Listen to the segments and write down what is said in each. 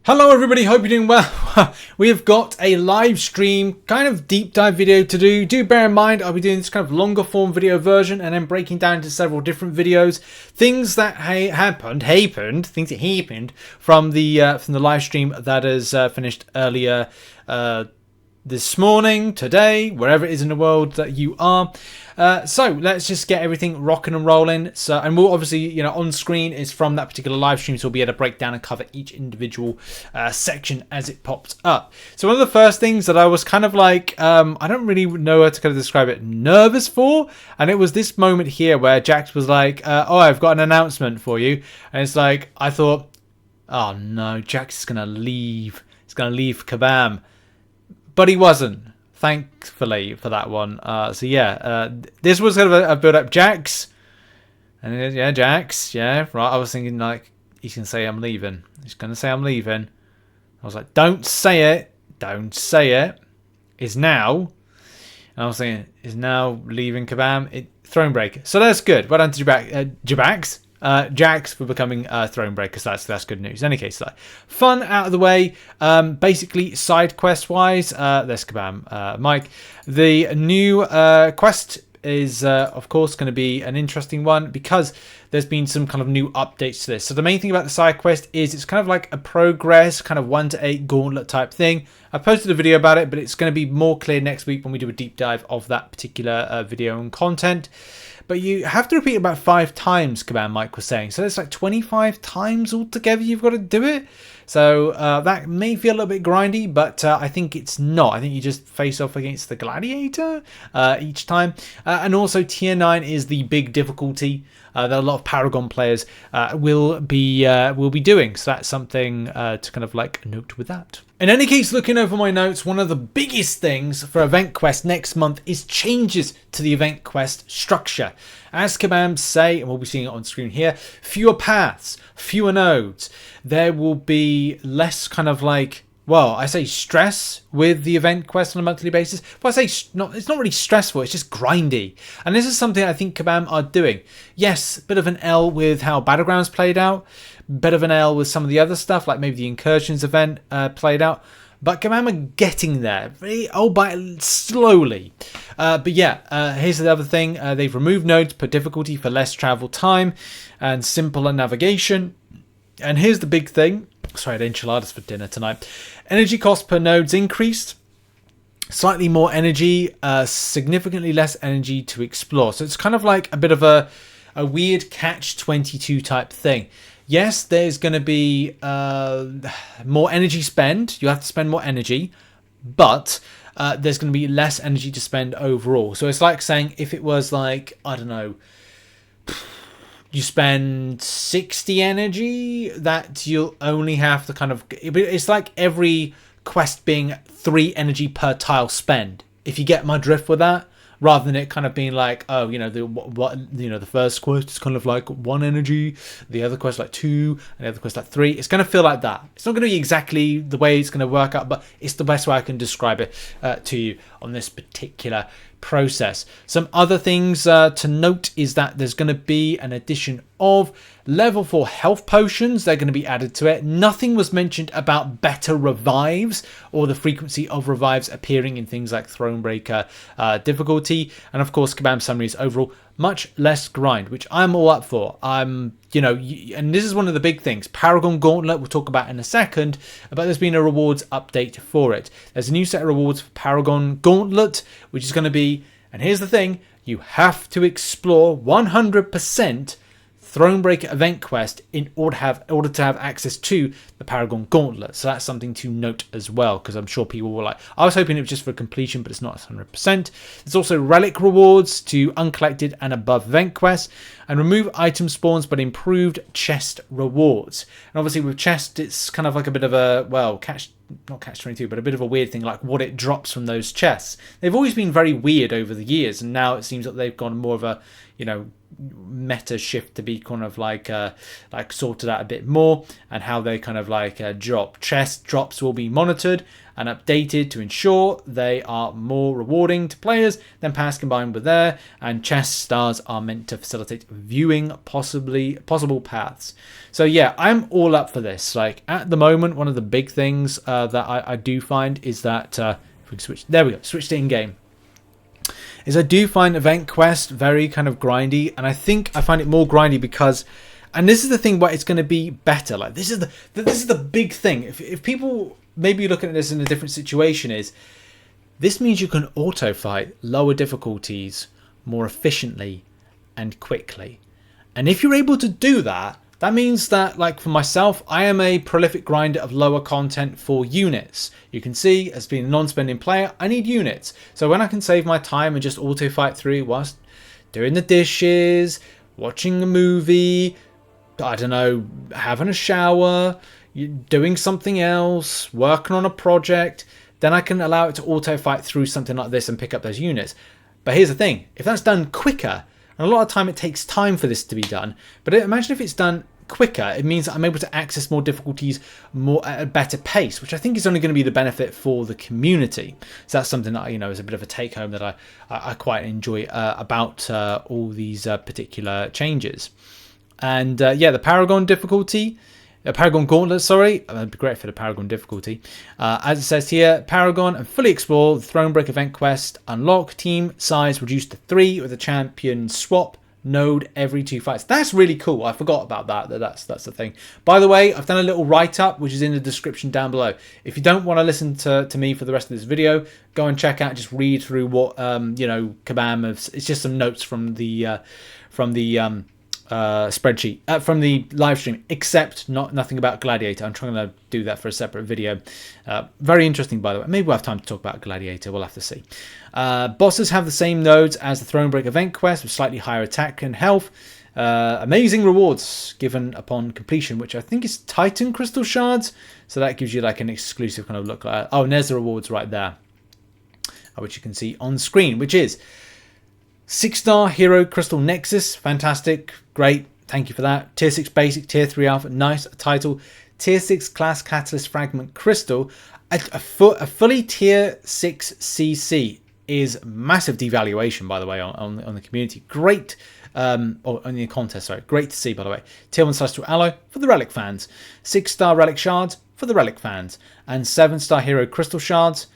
Hello everybody, hope you're doing well. We have got a live stream kind of deep dive video to do. Do bear in mind I'll be doing this kind of longer form video version and then breaking down into several different videos. Things that happened from the live stream that has finished earlier this morning, today, wherever it is in the world that you are. So let's just get everything rocking and rolling. So, and we'll obviously, on screen is from that particular live stream, so we'll be able to break down and cover each individual section as it pops up. So one of the first things that I was kind of like, I don't really know how to kind of describe it, nervous for, and it was this moment here where Jax was like, oh, I've got an announcement for you. And it's like, I thought, oh no, Jax is going to leave. He's going to leave Kabam. But he wasn't, thankfully, for that one. So yeah, this was kind of a build-up. Jax, and yeah, Jax, yeah, right. I was thinking like he's gonna say I'm leaving. He's gonna say I'm leaving. I was like, don't say it, don't say it. Is now, and I was thinking is now leaving Kabam. Thronebreaker. So that's good. Well done to Jax for becoming Thronebreaker, so that's good news. In any case, fun out of the way. Basically, side quest wise, there's Kabam, Mike. The new quest is, of course, going to be an interesting one because there's been some kind of new updates to this. So the main thing about the side quest is it's kind of like a progress, kind of 1 to 8 gauntlet type thing. I posted a video about it, but it's going to be more clear next week when we do a deep dive of that particular video and content. But you have to repeat it about 5 times, Kabam Mike was saying. So it's like 25 times altogether you've got to do it. So that may feel a little bit grindy, but I think it's not. I think you just face off against the Gladiator each time. And also tier 9 is the big difficulty that a lot of Paragon players will be doing. So that's something to kind of like note with that. In any case, looking over my notes, one of the biggest things for Event Quest next month is changes to the Event Quest structure. As Kabam say, and we'll be seeing it on screen here, fewer paths, fewer nodes. There will be less kind of like, well, I say stress with the event quest on a monthly basis, but I say it's not really stressful, it's just grindy. And this is something I think Kabam are doing. Yes, a bit of an L with how Battlegrounds played out, bit of an L with some of the other stuff, like maybe the Incursions event played out, but Kabam are getting there, albeit slowly. But yeah, here's the other thing. They've removed nodes per difficulty for less travel time and simpler navigation. And here's the big thing. Sorry, I had enchiladas for dinner tonight. Energy cost per nodes increased. Slightly more energy, significantly less energy to explore. So it's kind of like a bit of a weird catch-22 type thing. Yes, there's going to be more energy spend. You have to spend more energy, but there's going to be less energy to spend overall. So it's like saying if it was like, I don't know, you spend 60 energy, that you'll only have to kind of... It's like every quest being 3 energy per tile spend, if you get my drift with that. Rather than it kind of being like, oh, the first quest is kind of like 1 energy, the other quest like 2, and the other quest like 3. It's going to feel like that. It's not going to be exactly the way it's going to work out, but it's the best way I can describe it to you on this particular process. Some other things to note is that there's going to be an addition of level 4 health potions. They're going to be added to it. Nothing was mentioned about better revives or the frequency of revives appearing in things like Thronebreaker difficulty. And of course, Kabam summaries overall much less grind, which I'm all up for. And this is one of the big things. Paragon Gauntlet, we'll talk about in a second, but there's been a rewards update for it. There's a new set of rewards for Paragon Gauntlet, which is going to be, and here's the thing, you have to explore 100% Thronebreaker event quest in order to have access to the Paragon Gauntlet. So that's something to note as well, because I'm sure people were like, I was hoping it was just for completion, but it's not 100%. There's also relic rewards to uncollected and above event quests, and remove item spawns but improved chest rewards. And obviously with chest, it's kind of like a bit of a, well, not catch-22, but a bit of a weird thing, like what it drops from those chests. They've always been very weird over the years, and now it seems that they've gone more of a, meta shift to be kind of like sorted out a bit more, and how they kind of like drop. Chest drops will be monitored and updated to ensure they are more rewarding to players than past combined with there, and chest stars are meant to facilitate viewing possible paths. So yeah, I'm all up for this. Like at the moment, one of the big things that I do find is that if we can switch, there we go, switch to in-game, is I do find event quest very kind of grindy, and I think I find it more grindy because, and this is the thing where it's going to be better. Like this is the big thing. If people maybe looking at this in a different situation, is this means you can auto fight lower difficulties more efficiently and quickly. And if you're able to do that, that means that, like for myself, I am a prolific grinder of lower content for units. You can see, as being a non-spending player, I need units. So when I can save my time and just auto fight through whilst doing the dishes, watching a movie, I don't know, having a shower, doing something else, working on a project, then I can allow it to auto fight through something like this and pick up those units. But here's the thing, if that's done quicker, and a lot of time it takes time for this to be done, but imagine if it's done quicker, it means that I'm able to access more difficulties more at a better pace, which I think is only going to be the benefit for the community. So that's something that, you know, is a bit of a take home that I quite enjoy about all these particular changes. And yeah, the Paragon difficulty, Paragon Gauntlet, sorry. That'd be great for the Paragon difficulty. As it says here, Paragon and fully explore the Thronebreak event quest. Unlock team size reduced to 3 with a champion swap node every 2 fights. That's really cool. I forgot about that. That's the thing. By the way, I've done a little write-up, which is in the description down below. If you don't want to listen to me for the rest of this video, go and check out, just read through what, you know, Kabam has. It's just some notes from the spreadsheet from the live stream, except nothing about Gladiator. I'm trying to do that for a separate video. Very interesting, by the way. Maybe we'll have time to talk about Gladiator. We'll have to see. Bosses have the same nodes as the Thronebreak event quest with slightly higher attack and health. Amazing rewards given upon completion, which I think is Titan Crystal Shards. So that gives you like an exclusive kind of look. Oh, and there's the rewards right there, which you can see on screen, which is 6-star Hero Crystal Nexus, fantastic, great, thank you for that. Tier 6 Basic, Tier 3 Alpha, nice title. Tier 6 Class Catalyst Fragment Crystal, a fully Tier 6 CC is massive devaluation, by the way, on the community. Great, or on the contest, sorry, great to see, by the way. Tier 1 Celestial Alloy for the Relic fans, 6-star Relic Shards for the Relic fans, and 7-star Hero Crystal Shards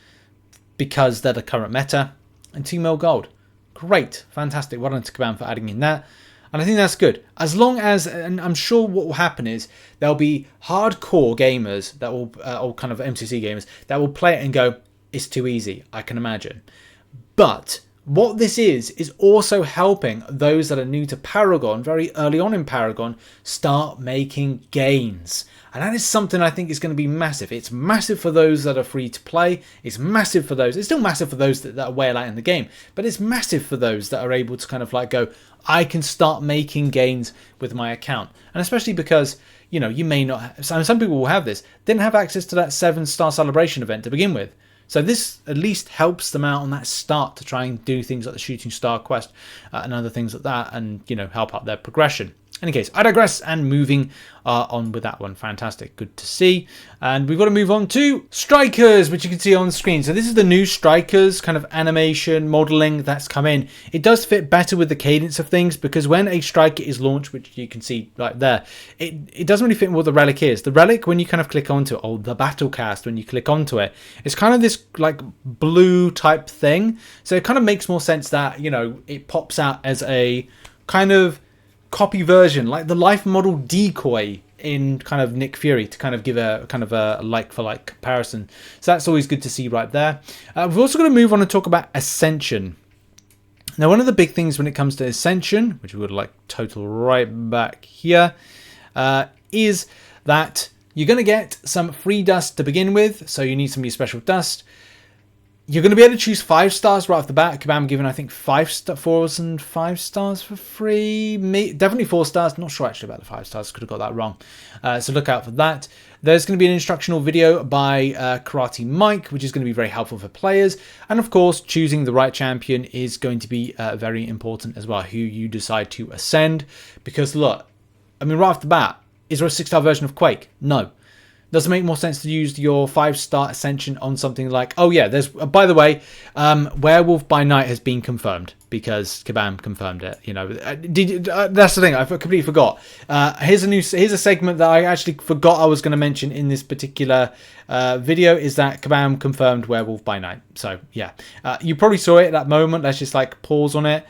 because they're the current meta, and 2 mil gold. Great, fantastic. Well done to Kabam for adding in that. And I think that's good. As long as, and I'm sure what will happen is there'll be hardcore gamers that will, or kind of MCC gamers, that will play it and go, it's too easy, I can imagine. But what this is also helping those that are new to Paragon, very early on in Paragon, start making gains. And that is something I think is going to be massive. It's massive for those that are free to play. It's massive for those. It's still massive for those that are well out in the game. But it's massive for those that are able to kind of like go, I can start making gains with my account. And especially because, you know, you may not, some people will have this, didn't have access to that 7-star celebration event to begin with. So this at least helps them out on that start to try and do things like the Shooting Star quest and other things like that, and, you know, help out their progression. In any case, I digress, and moving on with that one. Fantastic, good to see. And we've got to move on to Strikers, which you can see on screen. So this is the new Strikers kind of animation modeling that's come in. It does fit better with the cadence of things, because when a Striker is launched, which you can see right there, it doesn't really fit with what the Relic is. The Relic, when you kind of click onto it, or the Battle Cast, when you click onto it, it's kind of this like blue type thing. So it kind of makes more sense that, you know, it pops out as a kind of copy version, like the life model decoy in kind of Nick Fury, to kind of give a kind of a like for like comparison. So that's always good to see right there. We've also got to move on and talk about Ascension. Now, one of the big things when it comes to Ascension, which we would like total right back here, is that you're going to get some free dust to begin with. So you need some of your special dust. You're going to be able to choose 5 stars right off the bat. Kabam giving, I think, 4s and 5 stars for free. Definitely 4 stars. Not sure actually about the 5 stars. Could have got that wrong. So look out for that. There's going to be an instructional video by Karate Mike, which is going to be very helpful for players. And of course, choosing the right champion is going to be very important as well, who you decide to ascend. Because look, I mean, right off the bat, is there a 6-star version of Quake? No. Does it make more sense to use your 5-star Ascension on something like, oh yeah, there's, by the way, Werewolf by Night has been confirmed because Kabam confirmed it. You know, that's the thing, I completely forgot. Here's a segment that I actually forgot I was going to mention in this particular video, is that Kabam confirmed Werewolf by Night. So yeah, you probably saw it at that moment. Let's just like pause on it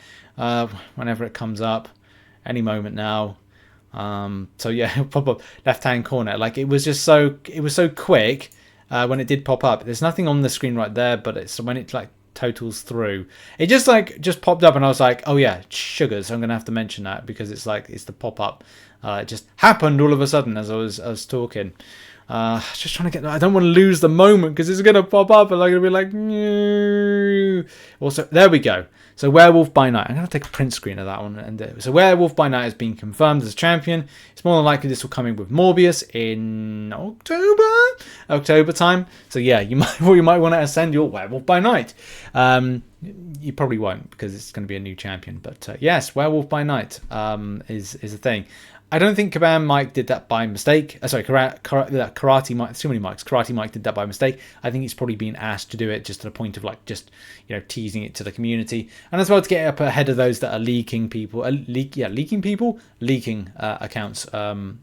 whenever it comes up, any moment now. So yeah, it'll pop up left hand corner. Like it was so quick when it did pop up. There's nothing on the screen right there, but it's when it like totals through, it just popped up, and I was like, oh yeah, sugars. I'm gonna have to mention that because it's the pop up. It just happened all of a sudden as I was talking. Just trying to get. I don't want to lose the moment because it's gonna pop up and I'm gonna be like, no. Also, there we go. So Werewolf by Night. I'm going to take a print screen of that one. And so Werewolf by Night has been confirmed as champion. It's more than likely this will come in with Morbius in October time. So yeah, you might want to ascend your Werewolf by Night. You probably won't because it's going to be a new champion. But yes, Werewolf by Night is a thing. I don't think Kabam Mike did that by mistake. Sorry, Karate Mike. Too many Mikes. Karate Mike did that by mistake. I think he's probably been asked to do it just to the point of like just teasing it to the community, and as well to get up ahead of those that are leaking accounts for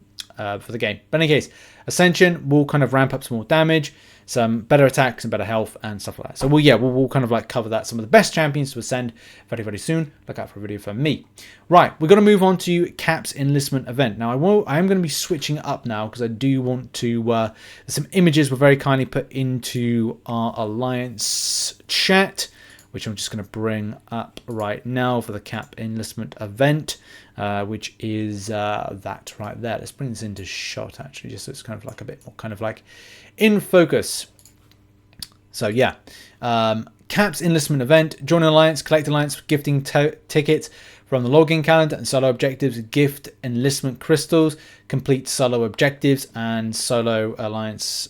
the game. But in any case, Ascension will kind of ramp up some more damage, some better attacks and better health and stuff like that. So we'll kind of like cover that, some of the best champions to ascend very, very soon. Look out for a video from me. Right, we're going to move on to Cap's Enlistment event. Now I am going to be switching it up now because I do want to, there's some images were very kindly put into our Alliance chat, which I'm just going to bring up right now for the Cap Enlistment event, which is that right there. Let's bring this into shot actually, just so it's kind of like a bit more kind of like in focus. So yeah, Cap's Enlistment event. Join an alliance, collect alliance gifting tickets from the login calendar and solo objectives. Gift enlistment crystals, complete solo objectives and solo alliance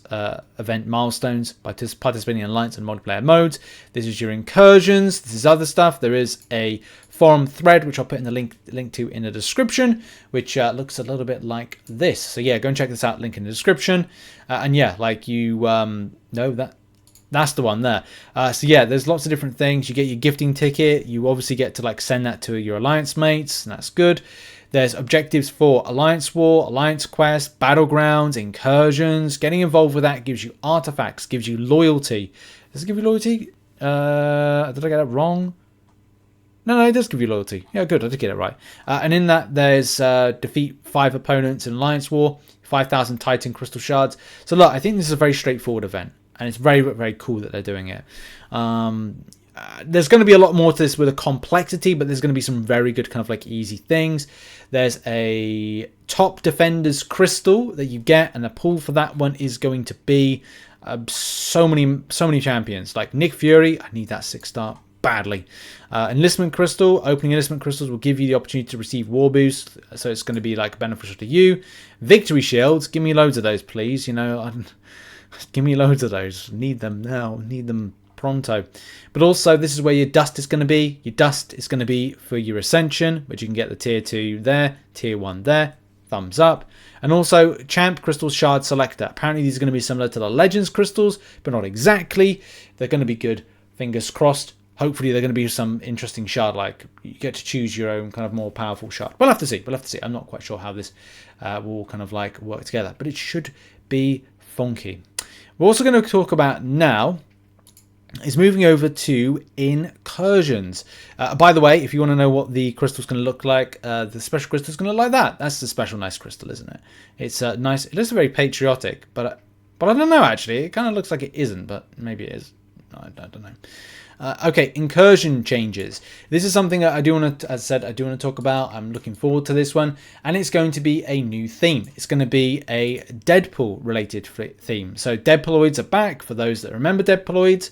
event milestones by participating in alliance and multiplayer modes. This is your incursions. This is other stuff. There is a forum thread which I'll put in the link to in the description, which looks a little bit like this. So yeah, go and check this out. Link in the description. And yeah, like you know that. That's the one there. So yeah, there's lots of different things. You get your gifting ticket. You obviously get to like send that to your alliance mates, and that's good. There's objectives for Alliance War, Alliance Quest, Battlegrounds, Incursions. Getting involved with that gives you artifacts, gives you loyalty. Does it give you loyalty? Did I get it wrong? No, it does give you loyalty. Yeah, good, I did get it right. And in that, there's defeat 5 opponents in Alliance War, 5,000 Titan Crystal Shards. So look, I think this is a very straightforward event. And it's very, very cool that they're doing it. There's going to be a lot more to this with a complexity, but there's going to be some very good kind of like easy things. There's a top defenders crystal that you get, and the pool for that one is going to be so many champions. Like Nick Fury, I need that 6-star badly. Enlistment Crystal, opening Enlistment Crystals will give you the opportunity to receive War Boost, so it's going to be like beneficial to you. Victory Shields, give me loads of those, please. Give me loads of those. Need them now. Need them pronto. But also, this is where your dust is going to be. Your dust is going to be for your Ascension, which you can get the tier 2 there, tier 1 there. Thumbs up. And also, Champ Crystal Shard Selector. Apparently, these are going to be similar to the Legends Crystals, but not exactly. They're going to be good. Fingers crossed. Hopefully, they're going to be some interesting shard. Like, you get to choose your own kind of more powerful shard. We'll have to see. I'm not quite sure how this will kind of like work together, but it should be funky. We're also going to talk about now is moving over to Incursions. By the way, if you want to know what the crystal's going to look like, the special crystal is going to look like that. That's the special nice crystal, isn't it? It's nice. It looks very patriotic, but I don't know actually. It kind of looks like it isn't, but maybe it is. I don't know. Okay, incursion changes. This is something that I do want to, as I said, I do want to talk about. I'm looking forward to this one, and it's going to be a new theme. It's going to be a Deadpool related theme. So Deadpooloids are back. For those that remember Deadpooloids,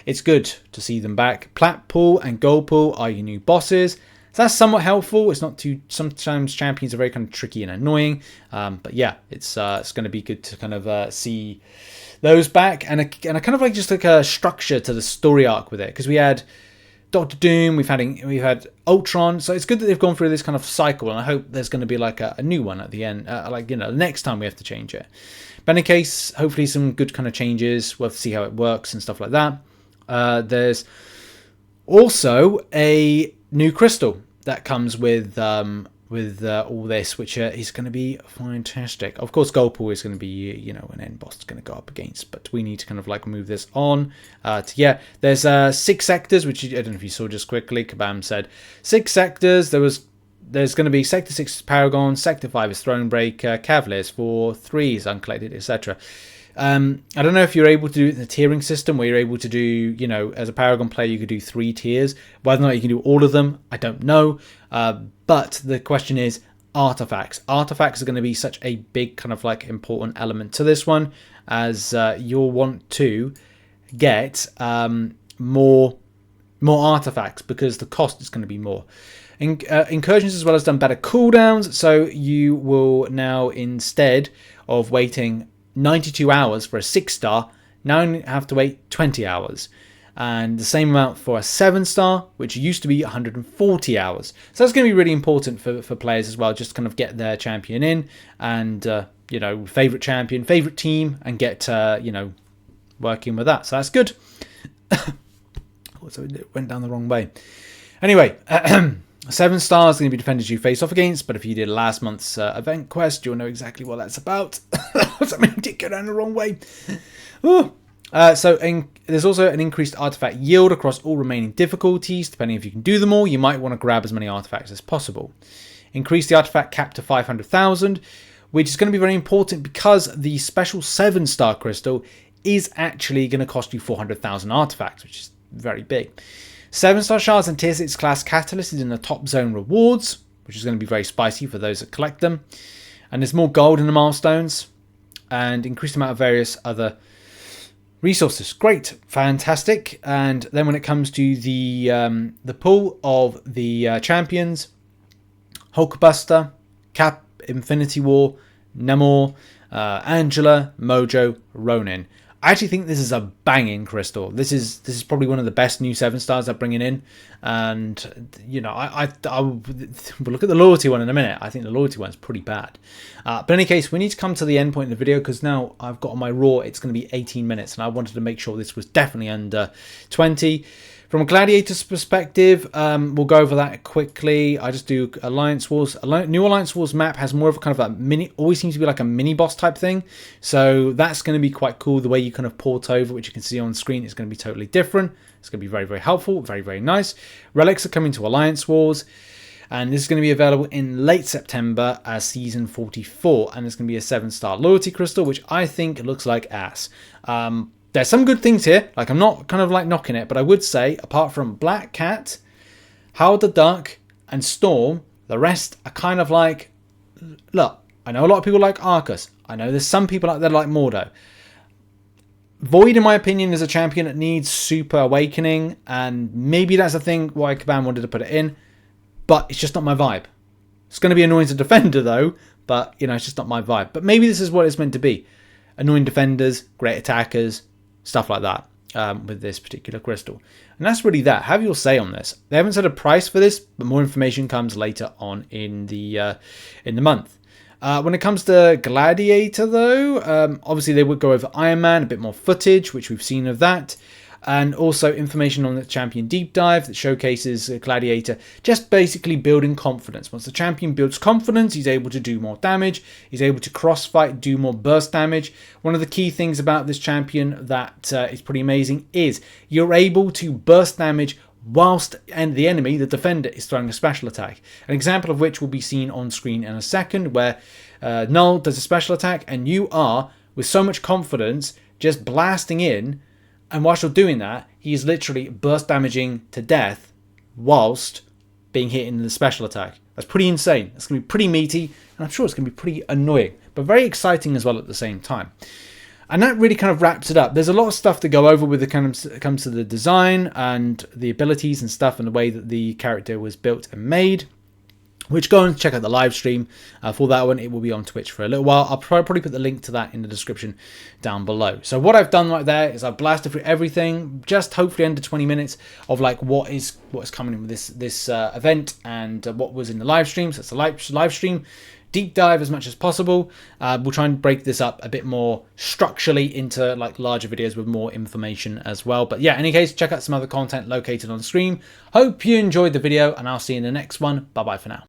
it's good to see them back. Plat Pool and Gold Pool are your new bosses. So that's somewhat helpful. It's not too. Sometimes champions are very kind of tricky and annoying, but yeah, it's going to be good to kind of see those back and a kind of like just like a structure to the story arc with it, because we had Doctor Doom, we've had Ultron, so it's good that they've gone through this kind of cycle, and I hope there's going to be like a new one at the end, like, you know, next time we have to change it. But in any case, hopefully some good kind of changes. We'll have to see how it works and stuff like that. There's also a new crystal that comes with all this, which is going to be fantastic. Of course, Gold Pool is going to be, you know, an end boss is going to go up against, but we need to kind of like move this on. There's 6 sectors, which I don't know if you saw just quickly. Kabam said 6 sectors. There's going to be Sector 6 is Paragon, Sector 5 is Thronebreaker, Cavaliers 4, 3 is Uncollected, etc. I don't know if you're able to do it in the tiering system where you're able to do, you know, as a Paragon player, you could do 3 tiers. Whether or not you can do all of them, I don't know. But the question is artifacts. Artifacts are going to be such a big kind of like important element to this one, as you'll want to get more artifacts because the cost is going to be more. Incursions as well has done better cooldowns, so you will now, instead of waiting 92 hours for a 6-star, now you have to wait 20 hours. And the same amount for a 7-star, which used to be 140 hours. So that's going to be really important for players as well, just to kind of get their champion in and, you know, favourite champion, favourite team, and get, you know, working with that. So that's good. So it went down the wrong way. Anyway, 7 stars going to be defenders you face off against, but if you did last month's event quest, you'll know exactly what that's about. Something did go down the wrong way. There's also an increased artifact yield across all remaining difficulties. Depending if you can do them all, you might want to grab as many artifacts as possible. Increase the artifact cap to 500,000, which is going to be very important because the special 7-star crystal is actually going to cost you 400,000 artifacts, which is very big. 7-star shards and tier 6 class catalyst is in the top zone rewards, which is going to be very spicy for those that collect them. And there's more gold in the milestones and increased amount of various other resources. Great, fantastic. And then when it comes to the pool of the champions, Hulkbuster, Cap, Infinity War, Namor, Angela, Mojo, Ronin. I actually think this is a banging crystal. This is probably one of the best new 7-stars they're bringing in, and you know we'll look at the loyalty one in a minute. I think the loyalty one's pretty bad. But in any case, we need to come to the end point of the video because now I've got on my raw. It's going to be 18 minutes, and I wanted to make sure this was definitely under 20. From a Gladiator's perspective, we'll go over that quickly. I just do Alliance Wars. New Alliance Wars map has more of a kind of a mini, always seems to be like a mini boss type thing. So that's going to be quite cool. The way you kind of port over, which you can see on screen, is going to be totally different. It's going to be very, very helpful, very, very nice. Relics are coming to Alliance Wars. And this is going to be available in late September as Season 44. And it's going to be a 7-star loyalty crystal, which I think looks like ass. There's some good things here. Like, I'm not kind of like knocking it, but I would say, apart from Black Cat, Howard the Duck, and Storm, the rest are kind of like, look, I know a lot of people like Arcus. I know there's some people out there like Mordo. Void, in my opinion, is a champion that needs super awakening, and maybe that's the thing why Kabam wanted to put it in, but it's just not my vibe. It's going to be annoying to defender, though, but, you know, it's just not my vibe. But maybe this is what it's meant to be. Annoying defenders, great attackers, stuff like that with this particular crystal. And that's really that. Have your say on this. They haven't set a price for this, but more information comes later on in the month. When it comes to Gladiator, though, obviously they would go over Iron Man, a bit more footage, which we've seen of that. And also information on the champion deep dive that showcases Gladiator just basically building confidence. Once the champion builds confidence, he's able to do more damage. He's able to crossfight, do more burst damage. One of the key things about this champion that is pretty amazing is you're able to burst damage whilst the enemy, the defender, is throwing a special attack. An example of which will be seen on screen in a second, where Null does a special attack and you are, with so much confidence, just blasting in. And whilst you're doing that, he's literally burst damaging to death whilst being hit in the special attack. That's pretty insane. That's going to be pretty meaty, and I'm sure it's going to be pretty annoying, but very exciting as well at the same time. And that really kind of wraps it up. There's a lot of stuff to go over with it comes to the design and the abilities and stuff and the way that the character was built and made. Which, go and check out the live stream for that one. It will be on Twitch for a little while. I'll probably put the link to that in the description down below. So what I've done right there is I've blasted through everything, just hopefully under 20 minutes of like what is coming in with this event and what was in the live stream. So it's a live stream deep dive as much as possible. We'll try and break this up a bit more structurally into like larger videos with more information as well. But yeah, in any case, check out some other content located on the screen. Hope you enjoyed the video, and I'll see you in the next one. Bye bye for now.